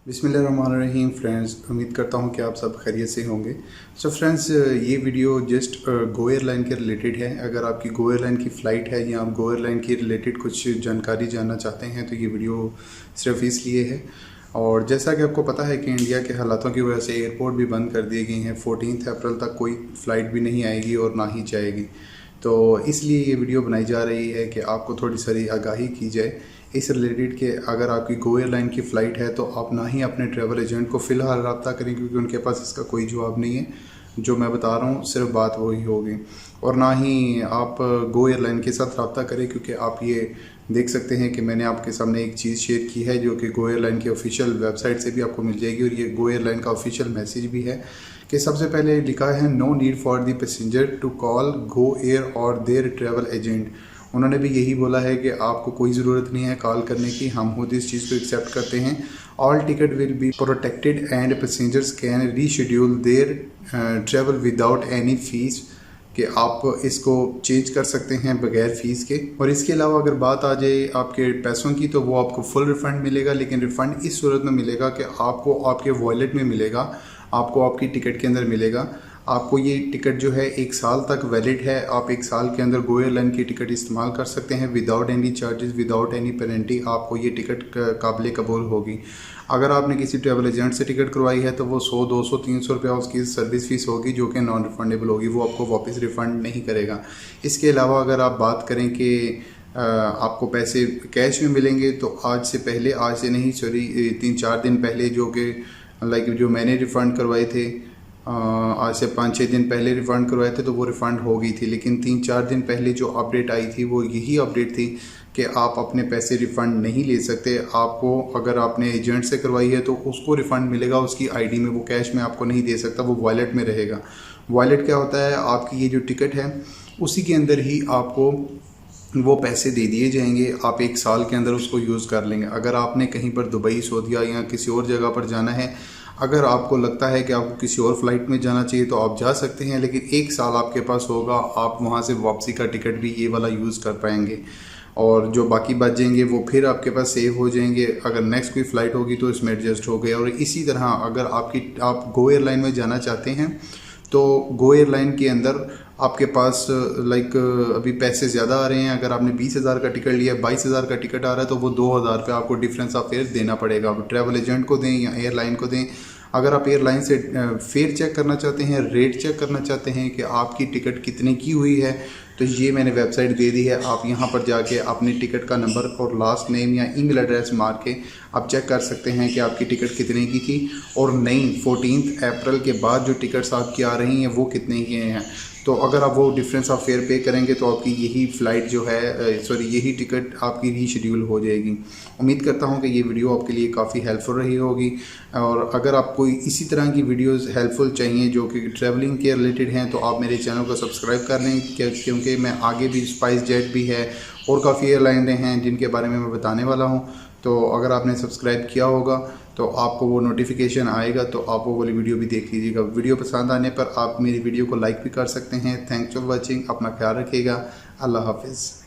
बिस्मिल्लाहिर्रहमानिर्रहीम फ्रेंड्स, उम्मीद करता हूँ कि आप सब खैरियत से होंगे। सो फ्रेंड्स, ये वीडियो जस्ट गो एयरलाइन के रिलेटेड है। अगर आपकी गो एयरलाइन की फ़्लाइट है या आप गो एयरलाइन की रिलेटेड कुछ जानकारी जानना चाहते हैं तो ये वीडियो सिर्फ इसलिए है। और जैसा कि आपको पता है कि इंडिया के हालातों की वजह से एयरपोर्ट भी बंद कर दिए गए हैं। 14 अप्रैल तक कोई फ़्लाइट भी नहीं आएगी और ना ही जाएगी। तो इसलिए ये वीडियो बनाई जा रही है कि आपको थोड़ी सारी आगाही की जाए इस रिलेटेड कि अगर आपकी गो एयरलाइन की फ़्लाइट है तो आप ना ही अपने ट्रैवल एजेंट को फ़िलहाल रब्ता करें, क्योंकि उनके पास इसका कोई जवाब नहीं है। जो मैं बता रहा हूँ सिर्फ बात वही होगी। और ना ही आप गो एयरलाइन के साथ रब्ता करें, क्योंकि आप ये देख सकते हैं कि मैंने आपके सामने एक चीज़ शेयर की है जो कि गो एयरलाइन की ऑफिशियल वेबसाइट से भी आपको मिल जाएगी। और ये गो एयरलाइन का ऑफिशियल मैसेज भी है कि सबसे पहले लिखा है, no need for the passenger to call Go Air और देयर ट्रैवल एजेंट। उन्होंने भी यही बोला है कि आपको कोई ज़रूरत नहीं है कॉल करने की, हम खुद इस चीज़ को एक्सेप्ट करते हैं। All ticket will be protected and passengers can reschedule there travel without any fees, कि आप इसको चेंज कर सकते हैं बगैर फ़ीस के। और इसके अलावा अगर बात आ जाए आपके पैसों की, तो वो आपको फुल रिफ़ंड मिलेगा, लेकिन रिफ़ंड इस सूरत में मिलेगा कि आपको आपके वॉलेट में मिलेगा, आपको आपकी टिकट के अंदर मिलेगा। आपको ये टिकट जो है 1 साल तक वैलिड है। आप 1 साल के अंदर गो एयरलाइन की टिकट इस्तेमाल कर सकते हैं without any charges, without any penalty. आपको ये टिकट काबिल कबूल होगी। अगर आपने किसी ट्रैवल एजेंट से टिकट करवाई है तो वो 100, 200, 300 रुपया उसकी सर्विस फ़ीस होगी, जो कि नॉन रिफंडेबल होगी, वो आपको वापस रिफ़ंड नहीं करेगा। इसके अलावा अगर आप बात करें कि आपको पैसे कैश में मिलेंगे, तो आज से नहीं, सॉरी, 3-4 दिन पहले, जो कि जो मैंने रिफ़ंड करवाए थे, आज से 5-6 दिन पहले रिफ़ंड करवाए थे, तो वो रिफ़ंड हो गई थी। लेकिन 3-4 दिन पहले जो अपडेट आई थी वो यही अपडेट थी कि आप अपने पैसे रिफ़ंड नहीं ले सकते। आपको, अगर आपने एजेंट से करवाई है तो उसको रिफ़ंड मिलेगा उसकी आईडी में, वो कैश में आपको नहीं दे सकता, वो वॉलेट में रहेगा। वॉलेट क्या होता है? आपकी ये जो टिकट है उसी के अंदर ही आपको वो पैसे दे दिए जाएंगे। आप 1 साल के अंदर उसको यूज़ कर लेंगे। अगर आपने कहीं पर दुबई, सऊदीया या किसी और जगह पर जाना है, अगर आपको लगता है कि आपको किसी और फ्लाइट में जाना चाहिए तो आप जा सकते हैं, लेकिन 1 साल आपके पास होगा, आप वहाँ से वापसी का टिकट भी ये वाला यूज़ कर पाएंगे। और जो बाकी बच जाएंगे वो फिर आपके पास सेव हो जाएंगे। अगर नेक्स्ट कोई फ़्लाइट होगी तो इसमें एडजस्ट हो गए। और इसी तरह अगर आप गो एयरलाइन में जाना चाहते हैं तो गो एयरलाइन के अंदर आपके पास अभी पैसे ज़्यादा आ रहे हैं। अगर आपने 20,000 का टिकट लिया, 22,000 का टिकट आ रहा है, तो वो 2,000 रुपये आपको डिफरेंस ऑफ फेयर देना पड़ेगा। आप ट्रैवल एजेंट को दें या एयरलाइन को दें। अगर आप एयरलाइन से फेयर चेक करना चाहते हैं, रेट चेक करना चाहते हैं कि आपकी टिकट कितने की हुई है, तो ये मैंने वेबसाइट दे दी है। आप यहाँ पर जाके अपनी टिकट का नंबर और लास्ट नेम या ईमेल एड्रेस मार के आप चेक कर सकते हैं कि आपकी टिकट कितने की थी और नई 14 अप्रैल के बाद जो टिकट्स आपकी आ रही हैं वो कितने की हैं। तो अगर आप वो डिफरेंस ऑफ फेयर पे करेंगे तो आपकी यही फ़्लाइट जो है, यही टिकट आपकी रीशेड्यूल हो जाएगी। उम्मीद करता हूँ कि ये वीडियो आपके लिए काफ़ी हेल्पफुल रही होगी। और अगर आपको इसी तरह की वीडियोस हेल्पफुल चाहिए जो कि ट्रैवलिंग के रिलेटेड हैं, तो आप मेरे चैनल को सब्सक्राइब कर लें, क्योंकि मैं आगे भी, स्पाइस जेट भी है और काफ़ी एयरलाइनें हैं जिनके बारे में मैं बताने वाला हूँ। तो अगर आपने सब्सक्राइब किया होगा तो आपको वो नोटिफिकेशन आएगा, तो आप वो वाली वीडियो भी देख लीजिएगा। वीडियो पसंद आने पर आप मेरी वीडियो को लाइक भी कर सकते हैं। Thanks for watching. अपना ख्याल रखिएगा। अल्लाह हाफिज़।